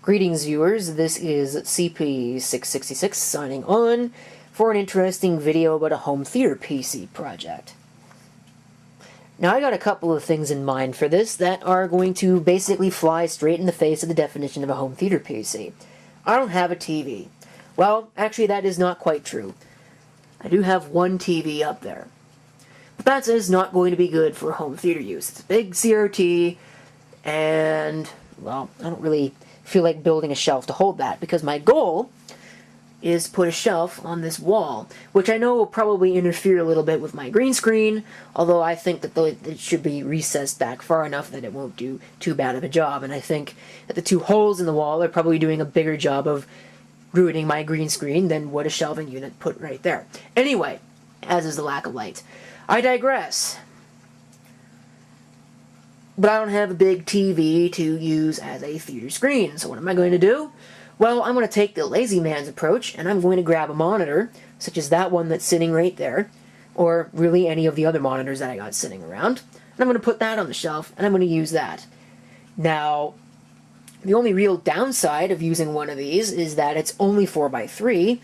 Greetings, viewers. This is CP666 signing on for an interesting video about a home theater PC project. Now, I got a couple of things in mind for this that are going to basically fly straight in the face of the definition of a home theater PC. I don't have a TV. Well, actually, that is not quite true. I do have one TV up there. But that is not going to be good for home theater use. It's a big CRT, and, well, I don't really feel like building a shelf to hold that, because my goal is to put a shelf on this wall, which I know will probably interfere a little bit with my green screen, although I think that it should be recessed back far enough that it won't do too bad of a job, and I think that the two holes in the wall are probably doing a bigger job of ruining my green screen than what a shelving unit put right there. Anyway, as is the lack of light. I digress. But I don't have a big TV to use as a theater screen, so what am I going to do? Well, I'm going to take the lazy man's approach, and I'm going to grab a monitor, such as that one that's sitting right there, or really any of the other monitors that I got sitting around, and I'm going to put that on the shelf, and I'm going to use that. Now, the only real downside of using one of these is that it's only 4x3,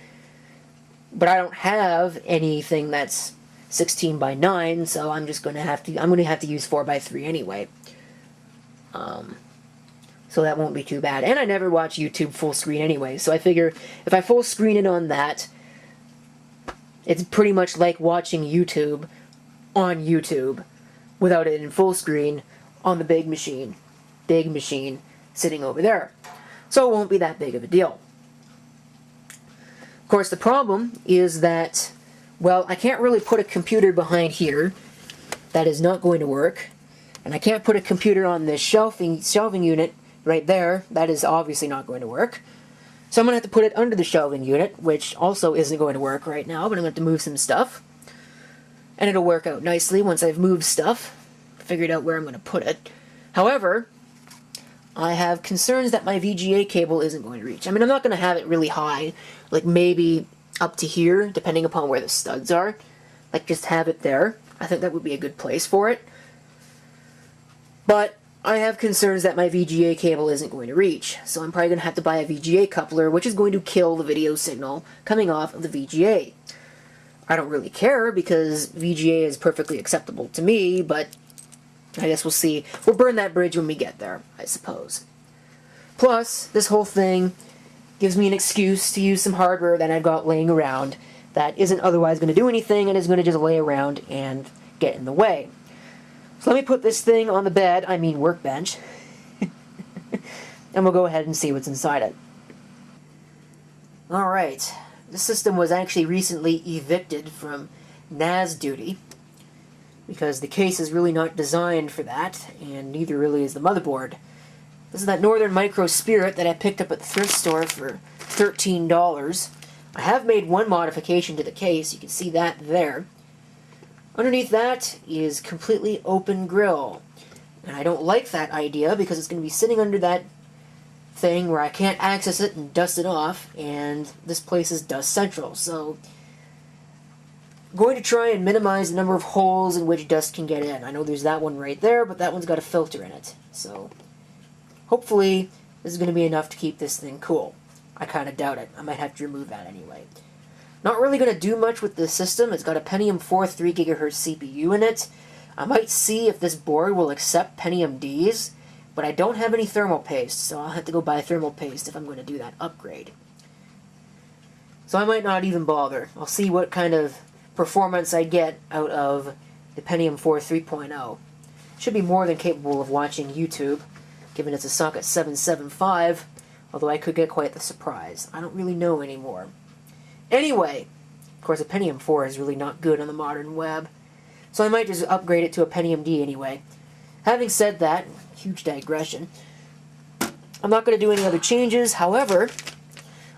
but I don't have anything that's 16 by 9, so I'm going to have to use 4x3 anyway. So that won't be too bad. And I never watch YouTube full screen anyway, so I figure if I full screen it on that, it's pretty much like watching YouTube on YouTube without it in full screen on the big machine sitting over there. So it won't be that big of a deal. Of course, the problem is that, well, I can't really put a computer behind here. That is not going to work. And I can't put a computer on this shelving unit right there. That is obviously not going to work. So I'm going to have to put it under the shelving unit, which also isn't going to work right now, but I'm going to have to move some stuff. And it'll work out nicely once I've moved stuff, figured out where I'm going to put it. However, I have concerns that my VGA cable isn't going to reach. I mean, I'm not going to have it really high, like maybe up to here, depending upon where the studs are. Like, just have it there. I think that would be a good place for it. But I have concerns that my VGA cable isn't going to reach, so I'm probably going to have to buy a VGA coupler, which is going to kill the video signal coming off of the VGA. I don't really care, because VGA is perfectly acceptable to me, but I guess we'll see. We'll burn that bridge when we get there, I suppose. Plus, this whole thing gives me an excuse to use some hardware that I've got laying around that isn't otherwise going to do anything and is going to just lay around and get in the way. So let me put this thing on the bed, I mean workbench, and we'll go ahead and see what's inside it. Alright, this system was actually recently evicted from NAS duty, because the case is really not designed for that, and neither really is the motherboard. This is that Northern Micro Spirit that I picked up at the thrift store for $13. I have made one modification to the case, you can see that there. Underneath that is completely open grill. And I don't like that idea because it's going to be sitting under that thing where I can't access it and dust it off, and this place is dust central, so I'm going to try and minimize the number of holes in which dust can get in. I know there's that one right there, but that one's got a filter in it, so hopefully this is going to be enough to keep this thing cool. I kind of doubt it. I might have to remove that anyway. Not really going to do much with this system. It's got a Pentium 4 3GHz CPU in it. I might see if this board will accept Pentium Ds, but I don't have any thermal paste, so I'll have to go buy thermal paste if I'm going to do that upgrade. So I might not even bother. I'll see what kind of performance I get out of the Pentium 4 3.0. Should be more than capable of watching YouTube, given it's a socket 775, although I could get quite the surprise. I don't really know anymore. Anyway, of course a Pentium 4 is really not good on the modern web, so I might just upgrade it to a Pentium D anyway. Having said that, huge digression, I'm not going to do any other changes. However,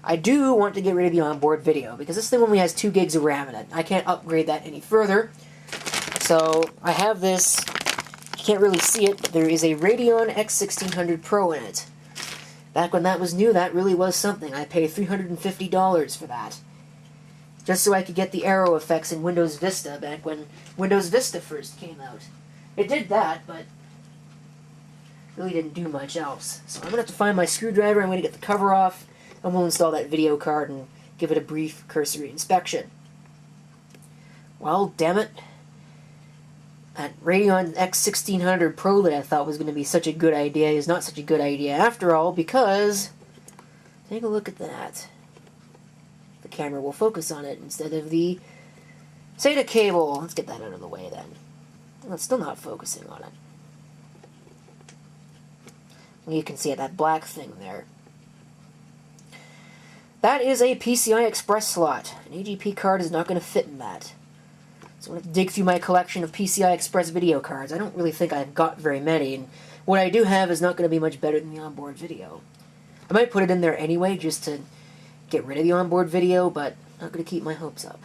I do want to get rid of the onboard video, because this thing only has 2 gigs of RAM in it. I can't upgrade that any further. So I have this, you can't really see it, but there is a Radeon X1600 Pro in it. Back when that was new, that really was something. I paid $350 for that, just so I could get the arrow effects in Windows Vista back when Windows Vista first came out. It did that, but Really didn't do much else. So I'm going to have to find my screwdriver, I'm going to get the cover off, and we'll install that video card and give it a brief cursory inspection. Well, damn it. That Radeon X1600 Pro that I thought was going to be such a good idea is not such a good idea after all, because take a look at that. The camera will focus on it instead of the SATA cable. Let's get that out of the way then. Well, it's still not focusing on it. You can see it, that black thing there. That is a PCI Express slot. An AGP card is not going to fit in that. So I'm going to dig through my collection of PCI Express video cards. I don't really think I've got very many, and what I do have is not going to be much better than the onboard video. I might put it in there anyway just to get rid of the onboard video, but I'm not going to keep my hopes up.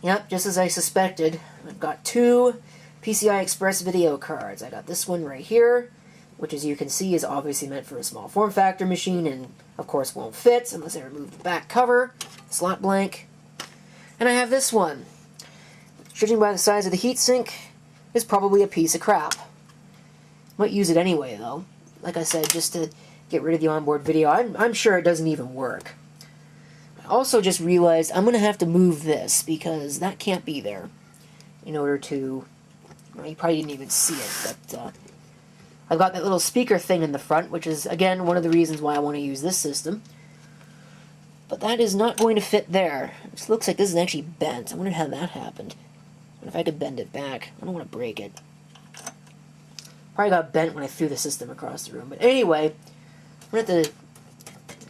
Yep, just as I suspected, I've got two PCI Express video cards. I got this one right here, which as you can see is obviously meant for a small form factor machine and of course won't fit unless I remove the back cover, slot blank. And I have this one. Judging by the size of the heatsink, is probably a piece of crap. Might use it anyway though. Like I said, just to get rid of the onboard video. I'm sure it doesn't even work. I also just realized I'm going to have to move this because that can't be there in order to... Well, you probably didn't even see it, but I've got that little speaker thing in the front, which is, again, one of the reasons why I want to use this system. But that is not going to fit there. It looks like this is actually bent. I wonder how that happened. What if I could bend it back? I don't want to break it. Probably got bent when I threw the system across the room. But anyway, I'm going to have to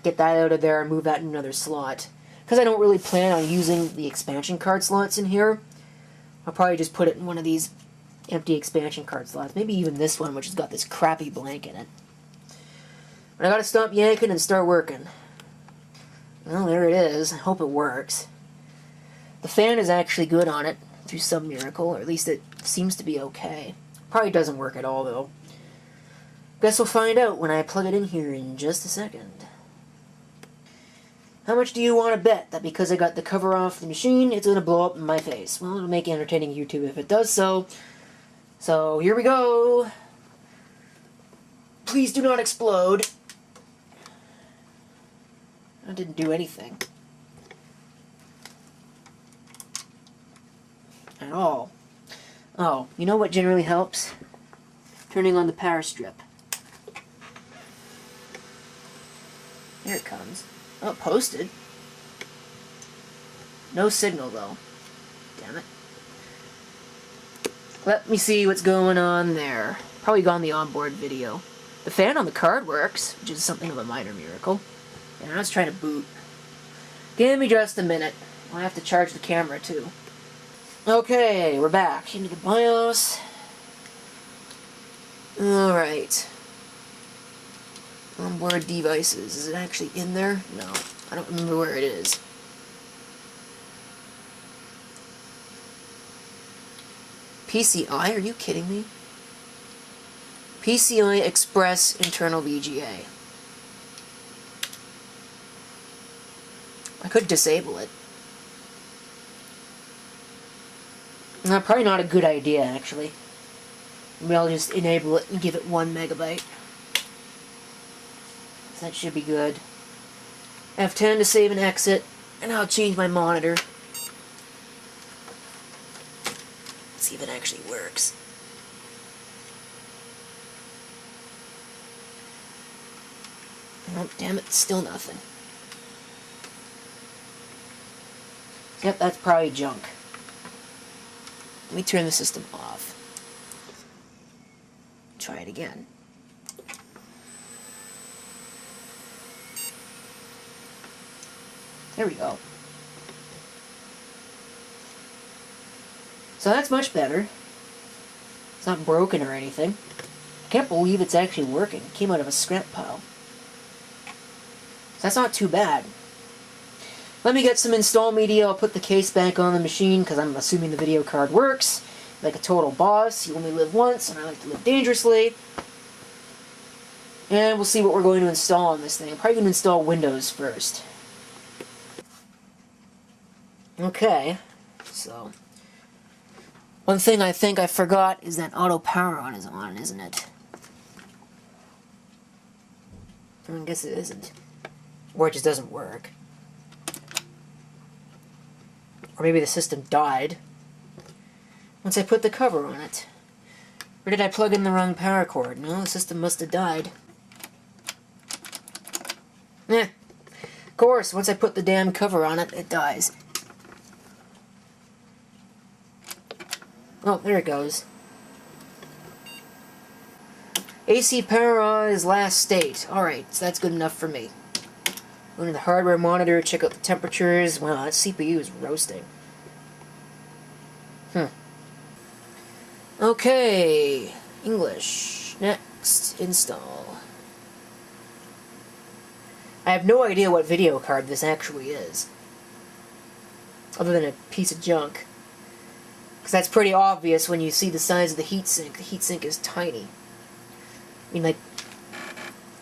get that out of there and move that in another slot. Because I don't really plan on using the expansion card slots in here, I'll probably just put it in one of these empty expansion card slots. Maybe even this one, which has got this crappy blank in it. But I gotta stop yanking and start working. Well, there it is. I hope it works. The fan is actually good on it, through some miracle, or at least it seems to be okay. Probably doesn't work at all, though. Guess we'll find out when I plug it in here in just a second. How much do you want to bet that because I got the cover off the machine, it's going to blow up in my face? Well, it'll make entertaining YouTube if it does so. So, here we go. Please do not explode. I didn't do anything. At all. Oh, you know what generally helps? Turning on the power strip. Here it comes. Oh, posted. No signal, though. Damn it. Let me see what's going on there. Probably gone the onboard video. The fan on the card works, which is something of a minor miracle. And I was trying to boot. Give me just a minute. I'll have to charge the camera, too. Okay, we're back. Into the BIOS. Alright. Onboard devices. Is it actually in there? No. I don't remember where it is. PCI? Are you kidding me? PCI Express internal VGA. I could disable it. No, probably not a good idea, actually. Maybe I'll just enable it and give it 1 megabyte. That should be good. F10 to save and exit, and I'll change my monitor. Let's see if it actually works. Oh, damn it, still nothing. Yep, that's probably junk. Let me turn the system off. Try it again. There we go. So that's much better. It's not broken or anything. I can't believe it's actually working. It came out of a scrap pile. So that's not too bad. Let me get some install media. I'll put the case back on the machine because I'm assuming the video card works. Like a total boss. You only live once, and I like to live dangerously. And we'll see what we're going to install on this thing. I'm probably going to install Windows first. Okay, so One thing I think I forgot is that auto power on is on, isn't it? I guess it isn't. Or it just doesn't work. Or maybe the system died once I put the cover on it. Or did I plug in the wrong power cord? No, the system must have died. Of course, once I put the damn cover on it, it dies. Oh, there it goes. AC power on is last state. Alright, so that's good enough for me. Go into the hardware monitor, check out the temperatures. Wow, that CPU is roasting. Okay, English. Next, install. I have no idea what video card this actually is, other than a piece of junk. Because that's pretty obvious when you see the size of the heatsink. The heatsink is tiny. I mean, like,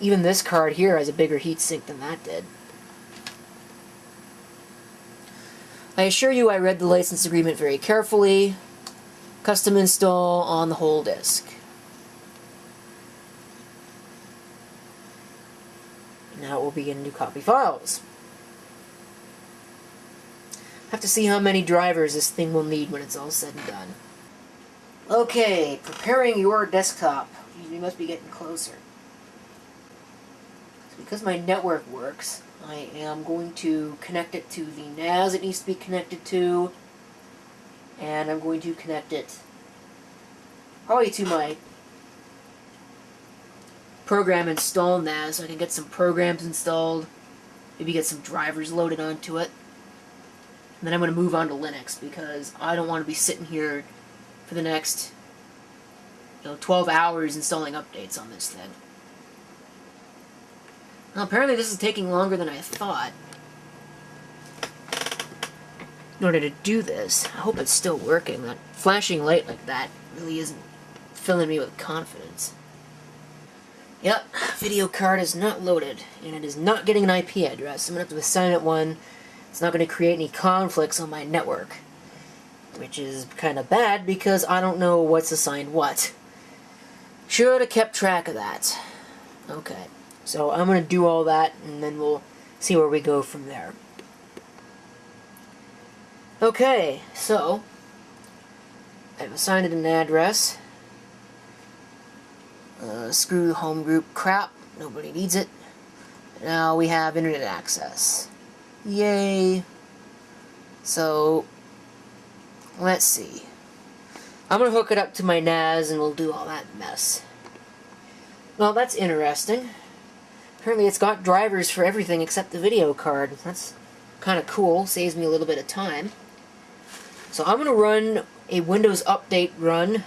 even this card here has a bigger heatsink than that did. I assure you I read the license agreement very carefully. Custom install on the whole disk. Now it will begin to copy files. Have to see how many drivers this thing will need when it's all said and done. Okay, preparing your desktop. We must be getting closer. So because my network works, I am going to connect it to the NAS it needs to be connected to, and I'm going to connect it probably to my program install NAS so I can get some programs installed, maybe get some drivers loaded onto it. And then I'm going to move on to Linux because I don't want to be sitting here for the next 12 hours installing updates on this thing. Well, apparently this is taking longer than I thought. In order to do this, I hope it's still working. That flashing light like that really isn't filling me with confidence. Yep, video card is not loaded, and it is not getting an IP address. I'm going to have to assign it one. It's not going to create any conflicts on my network, which is kind of bad because I don't know what's assigned what. Should have kept track of that. Okay, so I'm going to do all that, and then we'll see where we go from there. Okay, so I've assigned it an address. Screw the home group crap. Nobody needs it. Now we have internet access. Yay! So, let's see. I'm going to hook it up to my NAS and we'll do all that mess. Well, that's interesting. Apparently it's got drivers for everything except the video card. That's kind of cool. Saves me a little bit of time. So I'm going to run a Windows Update run.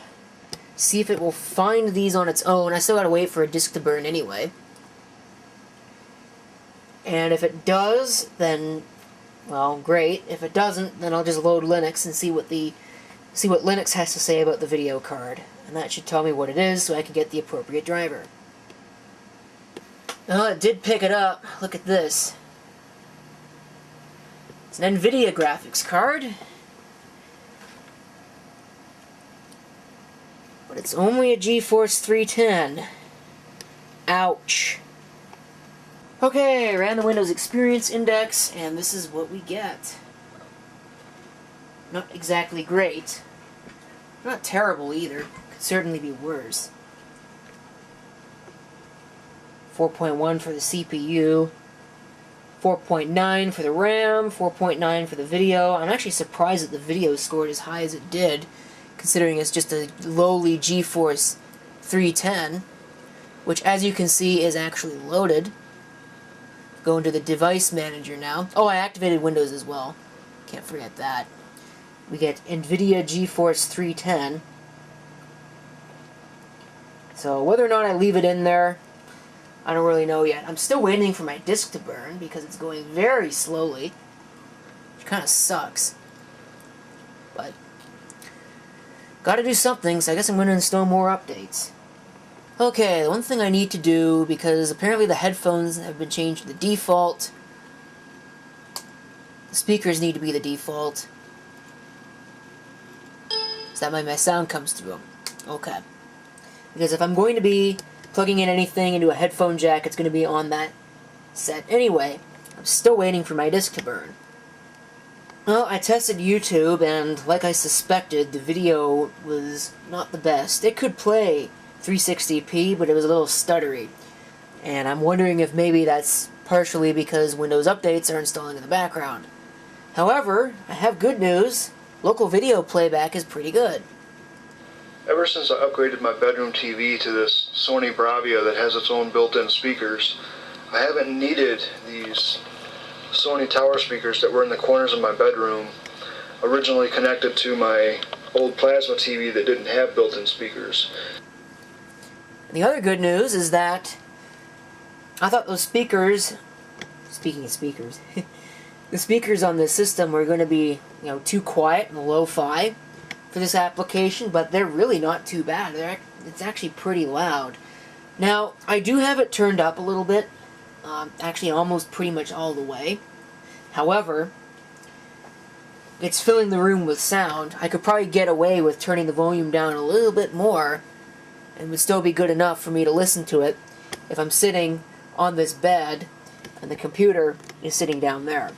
See if it will find these on its own. I still got to wait for a disk to burn anyway. And if it does, then, well, great. If it doesn't, then I'll just load Linux and see what Linux has to say about the video card. And that should tell me what it is so I can get the appropriate driver. Oh, it did pick it up. Look at this. It's an NVIDIA graphics card. But it's only a GeForce 310. Ouch. Okay, ran the Windows Experience Index, and this is what we get. Not exactly great. Not terrible either. Could certainly be worse. 4.1 for the CPU, 4.9 for the RAM, 4.9 for the video. I'm actually surprised that the video scored as high as it did, considering it's just a lowly GeForce 310, which, as you can see, is actually loaded. Go into the device manager now. Oh, I activated Windows as well. Can't forget that. We get NVIDIA GeForce 310. So whether or not I leave it in there, I don't really know yet. I'm still waiting for my disk to burn because it's going very slowly, which kind of sucks. But gotta do something, so I guess I'm going to install more updates. Okay, the one thing I need to do, because apparently the headphones have been changed to the default. The speakers need to be the default. so that way my sound comes through. Okay. Because if I'm going to be plugging in anything into a headphone jack, it's going to be on that set anyway. I'm still waiting for my disc to burn. Well, I tested YouTube, and like I suspected, the video was not the best. It could play 360p, but it was a little stuttery. And I'm wondering if maybe that's partially because Windows updates are installing in the background. However, I have good news. Local video playback is pretty good. Ever since I upgraded my bedroom TV to this Sony Bravia that has its own built-in speakers, I haven't needed these Sony tower speakers that were in the corners of my bedroom, originally connected to my old plasma TV that didn't have built-in speakers. The other good news is that I thought those speakers, speaking of speakers, the speakers on this system were going to be, too quiet and lo-fi for this application, but they're really not too bad. It's actually pretty loud. Now, I do have it turned up a little bit, actually almost pretty much all the way. However, it's filling the room with sound. I could probably get away with turning the volume down a little bit more, and it would still be good enough for me to listen to it if I'm sitting on this bed and the computer is sitting down there.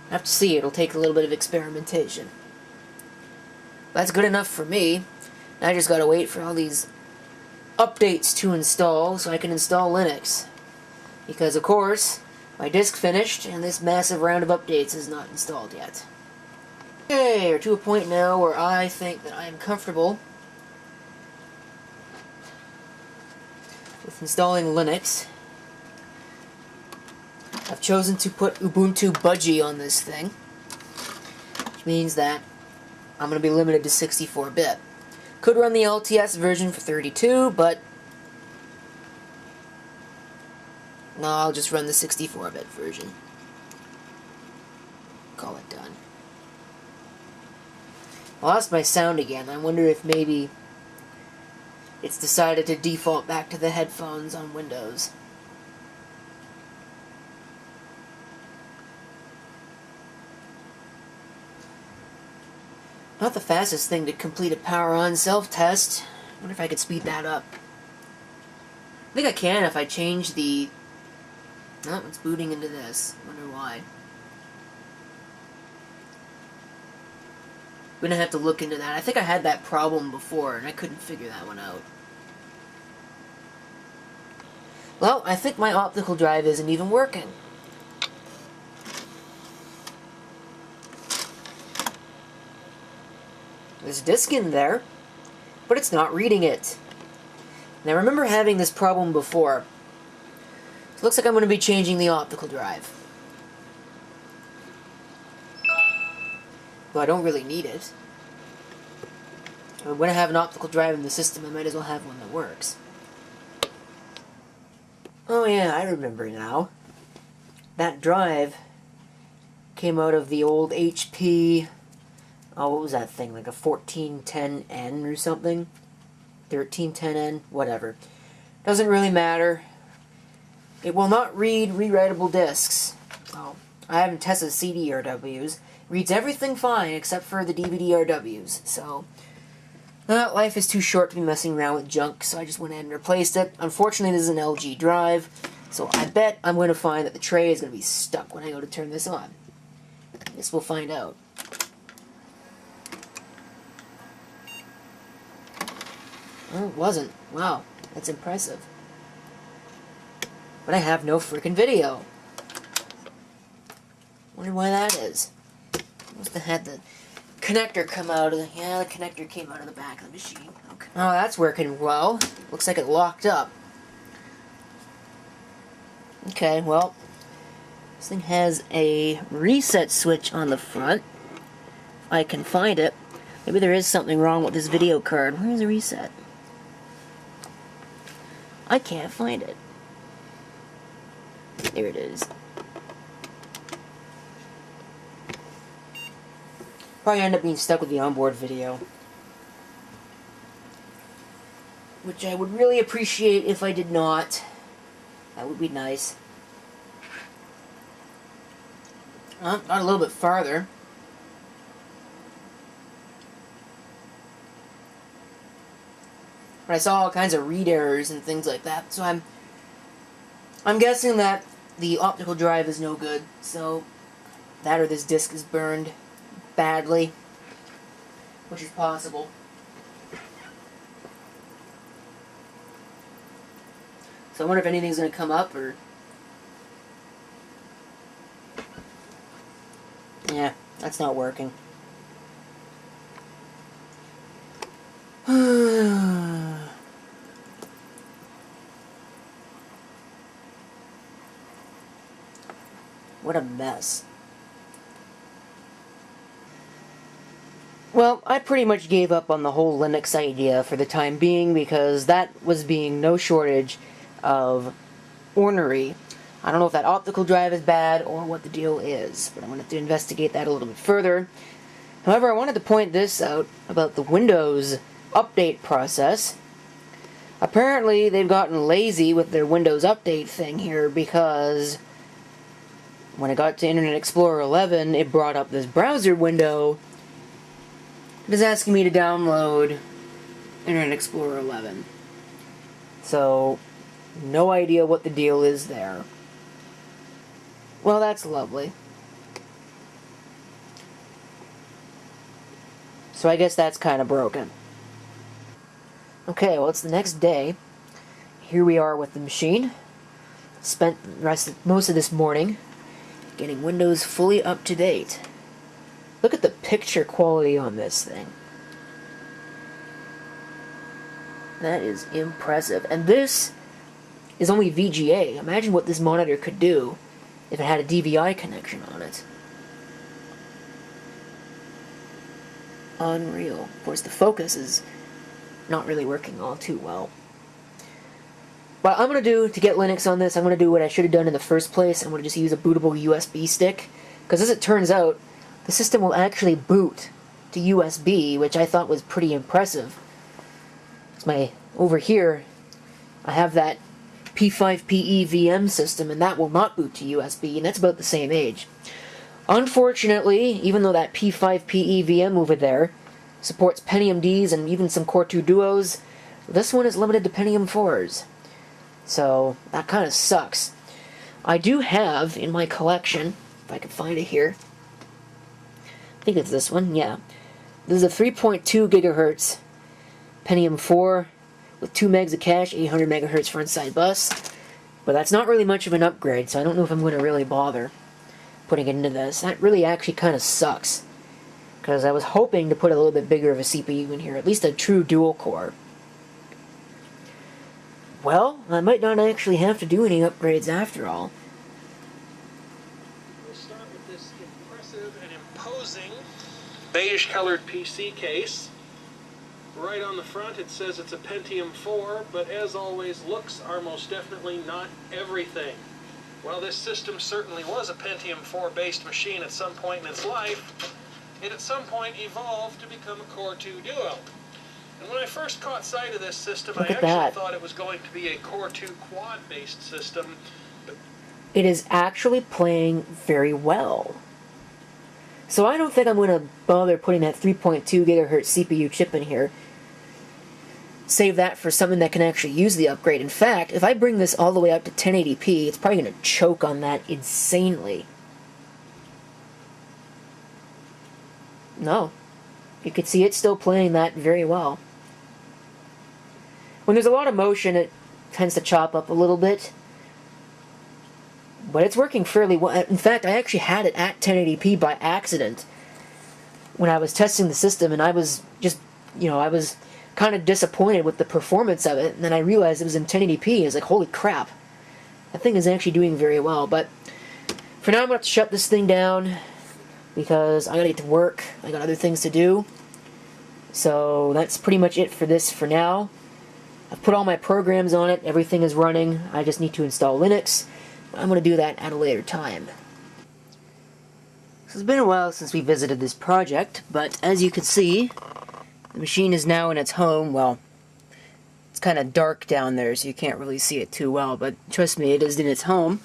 I have to see. It'll take a little bit of experimentation. That's good enough for me. Now I just gotta wait for all these updates to install so I can install Linux. Because, of course, my disk finished and this massive round of updates is not installed yet. Okay, we're to a point now where I think that I am comfortable with installing Linux. I've chosen to put Ubuntu Budgie on this thing, which means that I'm going to be limited to 64-bit. Could run the LTS version for 32, but no, I'll just run the 64-bit version. Call it done. I lost my sound again. I wonder if maybe it's decided to default back to the headphones on Windows. Not the fastest thing to complete a power-on self-test. I wonder if I could speed that up. I think I can if I change the... No, it's booting into this. I wonder why. I'm gonna have to look into that. I think I had that problem before, and I couldn't figure that one out. Well, I think my optical drive isn't even working. There's a disk in there, but it's not reading it. And I remember having this problem before. So it looks like I'm going to be changing the optical drive. Well, I don't really need it. When I have an optical drive in the system, I might as well have one that works. Oh yeah, I remember now. That drive came out of the old HP... Oh, what was that thing? Like a 1410N or something? 1310N? Whatever. Doesn't really matter. It will not read rewritable discs. Oh, I haven't tested CD-RWs. Reads everything fine except for the DVD-RWs. So, life is too short to be messing around with junk, so I just went ahead and replaced it. Unfortunately, this is an LG drive, so I bet I'm going to find that the tray is going to be stuck when I go to turn this on. I guess we'll find out. Oh, it wasn't. Wow, that's impressive. But I have no frickin' video. Wonder why that is. Must have had the connector come out of the... Yeah, the connector came out of the back of the machine. Okay. Oh, that's working well. Looks like it locked up. Okay, well... This thing has a reset switch on the front. If I can find it. Maybe there is something wrong with this video card. Where's the reset? I can't find it. There it is. Probably end up being stuck with the onboard video. Which I would really appreciate if I did not. That would be nice. Got a little bit farther. But I saw all kinds of read errors and things like that. So I'm guessing that the optical drive is no good. So that or this disk is burned badly, which is possible. So I wonder if anything's going to come up, or... Yeah, that's not working. What a mess. Well, I pretty much gave up on the whole Linux idea for the time being, because that was being no shortage of ornery. I don't know if that optical drive is bad or what the deal is, but I'm going to have to investigate that a little bit further. However, I wanted to point this out about the Windows update process. Apparently, they've gotten lazy with their Windows update thing here, because when I got to Internet Explorer 11, it brought up this browser window. It was asking me to download Internet Explorer 11. So, no idea what the deal is there. Well, that's lovely. So I guess that's kind of broken. Okay, well, it's the next day. Here we are with the machine. Spent most of this morning getting Windows fully up to date. Look at the picture quality on this thing. That is impressive. And this is only VGA. Imagine what this monitor could do if it had a DVI connection on it. Unreal. Of course, the focus is not really working all too well. What I'm going to do to get Linux on this, I'm going to do what I should have done in the first place. I'm going to just use a bootable USB stick. Because as it turns out, the system will actually boot to USB, which I thought was pretty impressive. Over here, I have that P5PE VM system, and that will not boot to USB, and that's about the same age. Unfortunately, even though that P5PE VM over there supports Pentium Ds and even some Core 2 Duos, this one is limited to Pentium 4s. So, that kind of sucks. I do have in my collection, if I can find it here, I think it's this one, yeah. This is a 3.2 gigahertz Pentium 4 with 2 megs of cache, 800 megahertz frontside bus. But that's not really much of an upgrade, so I don't know if I'm going to really bother putting it into this. That really actually kind of sucks, because I was hoping to put a little bit bigger of a CPU in here, at least a true dual core. Well, I might not actually have to do any upgrades after all. We'll start with this impressive and imposing beige-colored PC case. Right on the front it says it's a Pentium 4, but as always, looks are most definitely not everything. While this system certainly was a Pentium 4 based machine at some point in its life, it at some point evolved to become a Core 2 Duo. And when I first caught sight of this system, I actually thought it was going to be a Core 2 Quad based system. But it is actually playing very well. So I don't think I'm going to bother putting that 3.2 gigahertz CPU chip in here. Save that for something that can actually use the upgrade. In fact, if I bring this all the way up to 1080p, it's probably going to choke on that insanely. No. You can see it's still playing that very well. When there's a lot of motion, it tends to chop up a little bit. But it's working fairly well. In fact, I actually had it at 1080p by accident when I was testing the system, and I was just, I was kind of disappointed with the performance of it, and then I realized it was in 1080p. I was like, holy crap. That thing is actually doing very well. But for now, I'm going to have to shut this thing down because I got to get to work. I got other things to do. So that's pretty much it for this for now. I've put all my programs on it. Everything is running. I just need to install Linux. I'm going to do that at a later time. So it's been a while since we visited this project, but as you can see, the machine is now in its home. Well, it's kind of dark down there, so you can't really see it too well, but trust me, it is in its home.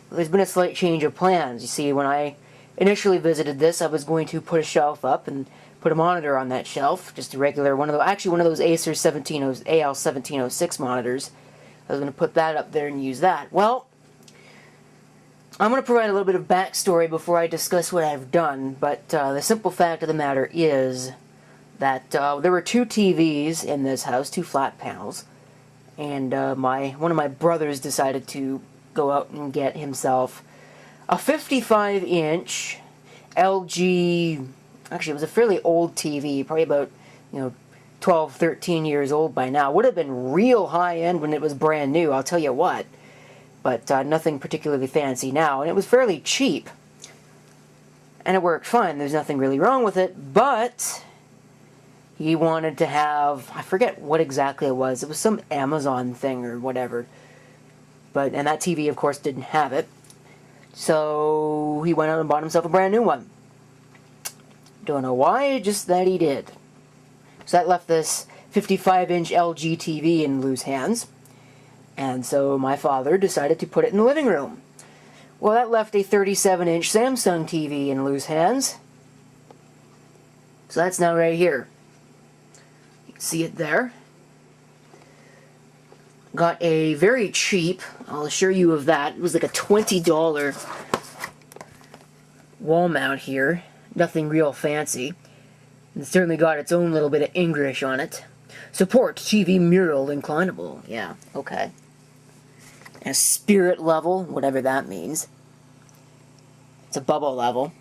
Well, there's been a slight change of plans. You see, when I initially visited this, I was going to put a shelf up and put a monitor on that shelf, just a regular one of those, actually one of those Acer AL1706 monitors. I was going to put that up there and use that. Well, I'm going to provide a little bit of backstory before I discuss what I've done, but the simple fact of the matter is that there were two TVs in this house, two flat panels, and one of my brothers decided to go out and get himself a 55-inch LG. Actually, it was a fairly old TV, probably about 12, 13 years old by now. Would have been real high end when it was brand new, I'll tell you what. But nothing particularly fancy now, and it was fairly cheap. And it worked fine, there's nothing really wrong with it, but he wanted to have, I forget what exactly it was some Amazon thing or whatever. And that TV, of course, didn't have it. So he went out and bought himself a brand new one. Don't know why, just that he did. So that left this 55-inch LG TV in Lou's hands. And so my father decided to put it in the living room. Well, that left a 37-inch Samsung TV in Lou's hands. So that's now right here. You can see it there. Got a very cheap, I'll assure you of that, it was like a $20 wall mount here. Nothing real fancy. It certainly got its own little bit of English on it. Support TV mural inclinable. Yeah, okay. And spirit level, whatever that means. It's a bubble level.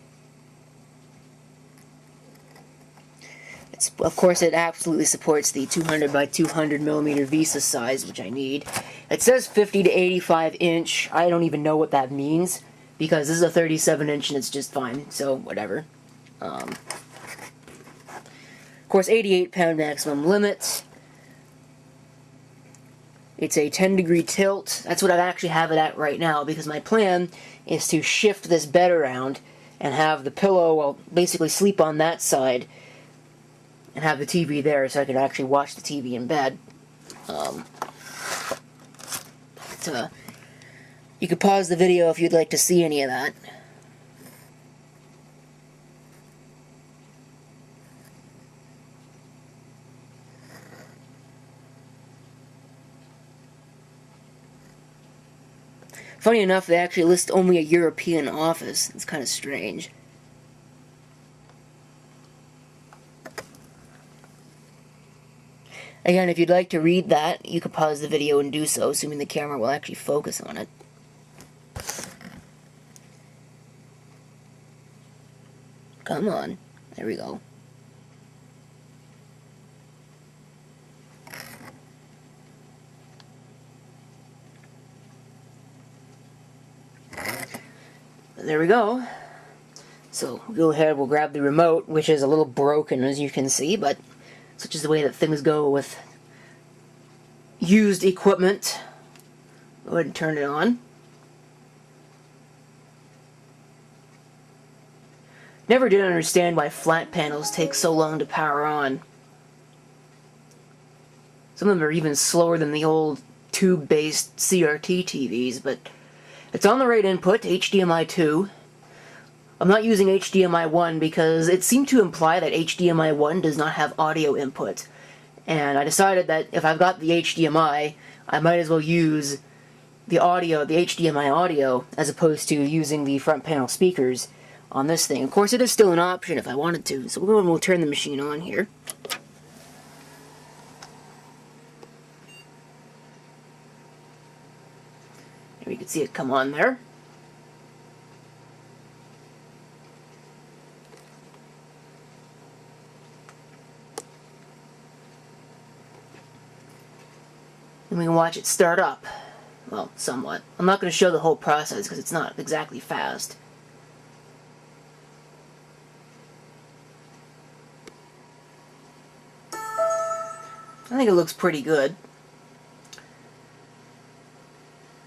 Of course, it absolutely supports the 200 by 200 millimeter VESA size, which I need. It says 50 to 85 inch. I don't even know what that means, because this is a 37 inch and it's just fine, so whatever. Of course, 88 pound maximum limit. It's a 10-degree tilt. That's what I actually have it at right now, because my plan is to shift this bed around and have the pillow, well, basically sleep on that side and have the TV there so I could actually watch the TV in bed. You could pause the video if you'd like to see any of that. Funny enough, they actually list only a European office. It's kind of strange. Again, if you'd like to read that, you could pause the video and do so, assuming the camera will actually focus on it. Come on. There we go. There we go. So, we'll go ahead, we'll grab the remote, which is a little broken, as you can see, but such is the way that things go with used equipment. Go ahead and turn it on. Never did understand why flat panels take so long to power on. Some of them are even slower than the old tube-based CRT TVs, but it's on the right input, HDMI 2. I'm not using HDMI 1 because it seemed to imply that HDMI 1 does not have audio input. And I decided that if I've got the HDMI, I might as well use the audio, the HDMI audio, as opposed to using the front panel speakers on this thing. Of course, it is still an option if I wanted to, so we'll turn the machine on here. Here you can see it come on there. And we can watch it start up. Well, somewhat. I'm not going to show the whole process because it's not exactly fast. I think it looks pretty good.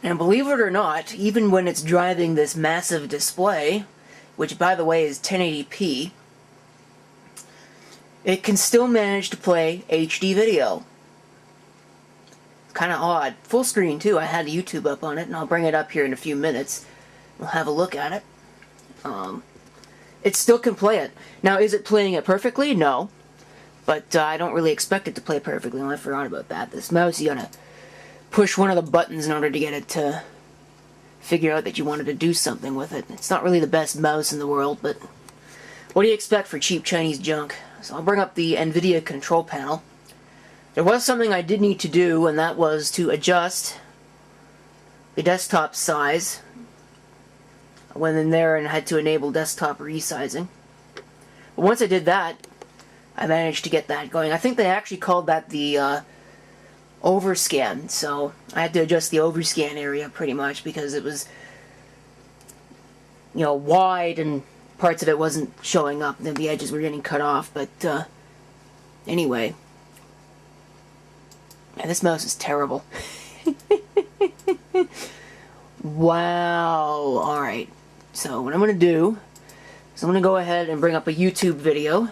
And believe it or not, even when it's driving this massive display, which by the way is 1080p, it can still manage to play HD video. Kind of odd. Full screen too. I had YouTube up on it, and I'll bring it up here in a few minutes. We'll have a look at it. it still can play it. Now, is it playing it perfectly? No. But I don't really expect it to play perfectly. I forgot about that. This mouse, you gotta push one of the buttons in order to get it to figure out that you wanted to do something with it. It's not really the best mouse in the world, but what do you expect for cheap Chinese junk? So I'll bring up the NVIDIA control panel. There was something I did need to do, and that was to adjust the desktop size. I went in there and had to enable desktop resizing. But once I did that, I managed to get that going. I think they actually called that the overscan, so I had to adjust the overscan area pretty much because it was, you know, wide and parts of it wasn't showing up, and then the edges were getting cut off. But anyway, man, this mouse is terrible. Wow. Alright, so what I'm going to do is I'm going to go ahead and bring up a YouTube video.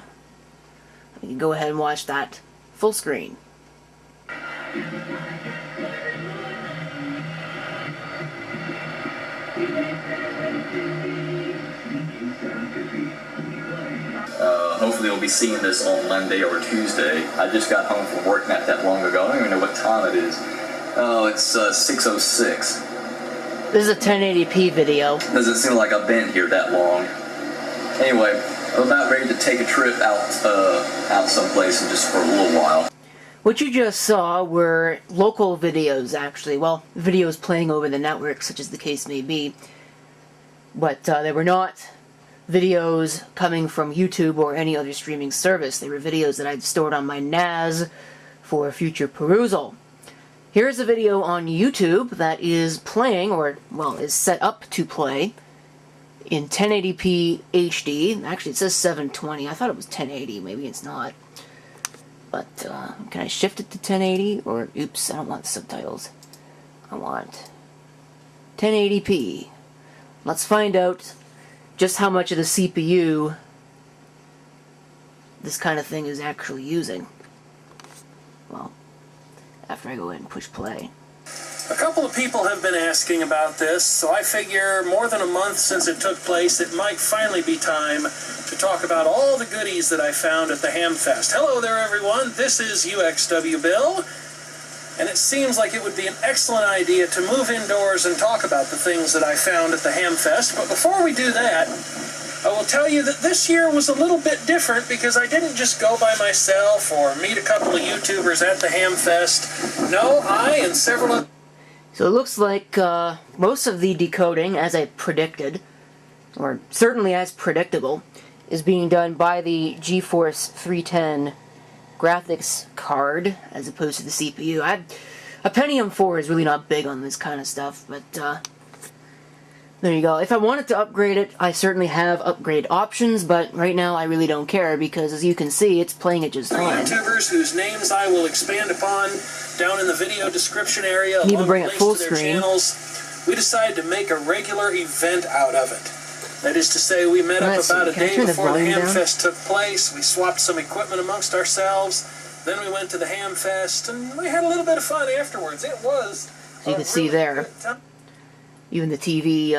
You can go ahead and watch that full screen. Hopefully we'll be seeing this on Monday or Tuesday. I just got home from work not that long ago. I don't even know what time it is. Oh, it's 6:06. This is a 1080p video. Doesn't seem like I've been here that long. Anyway, I'm about ready to take a trip out someplace and just for a little while. What you just saw were local videos, actually. Well, videos playing over the network, such as the case may be. But they were not videos coming from YouTube or any other streaming service. They were videos that I'd stored on my NAS for future perusal. Here's a video on YouTube that is playing, or, well, is set up to play in 1080p HD. Actually, it says 720. I thought it was 1080. Maybe it's not. But, can I shift it to 1080? Or, oops, I don't want subtitles. I want 1080p. Let's find out just how much of the CPU this kind of thing is actually using. Well, after I go ahead and push play. A couple of people have been asking about this, so I figure more than a month since it took place, it might finally be time to talk about all the goodies that I found at the Hamfest. Hello there, everyone. This is UXW Bill, and it seems like it would be an excellent idea to move indoors and talk about the things that I found at the Hamfest. But before we do that, I will tell you that this year was a little bit different because I didn't just go by myself or meet a couple of YouTubers at the Hamfest. No, I and several of... So it looks like most of the decoding, as I predicted, or certainly as predictable, is being done by the GeForce 310 graphics card as opposed to the CPU. A Pentium 4 is really not big on this kind of stuff, but there you go. If I wanted to upgrade it, I certainly have upgrade options, but right now I really don't care because, as you can see, it's playing it just fine. YouTubers whose names I will expand upon down in the video description area, you can even bring it full screen. Channels, we decided to make a regular event out of it. That is to say, we met up about a day before the Hamfest took place. We swapped some equipment amongst ourselves. Then we went to the Hamfest, and we had a little bit of fun afterwards. It was. So you can see there, even the TV,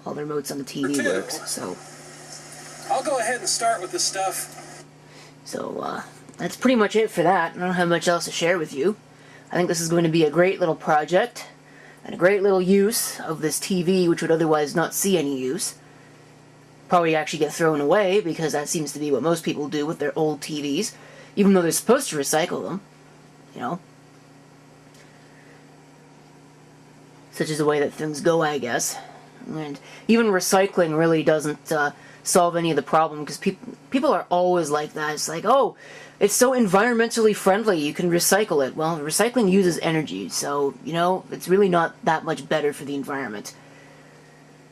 all the remotes on the TV works. So I'll go ahead and start with the stuff. So that's pretty much it for that. I don't have much else to share with you. I think this is going to be a great little project and a great little use of this TV, which would otherwise not see any use. Probably actually get thrown away, because that seems to be what most people do with their old TVs, even though they're supposed to recycle them, you know. Such is the way that things go, I guess. And even recycling really doesn't solve any of the problem, because people are always like that. It's like, oh, it's so environmentally friendly, you can recycle it. Well, recycling uses energy, so, you know, it's really not that much better for the environment.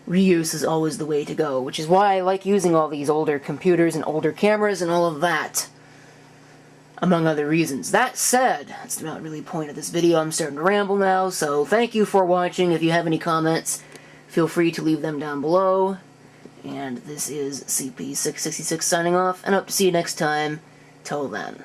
Reuse is always the way to go, which is why I like using all these older computers and older cameras and all of that, among other reasons. That said, that's not really the point of this video. I'm starting to ramble now, so thank you for watching. If you have any comments, feel free to leave them down below. And this is CP666 signing off, and hope to see you next time. Till then.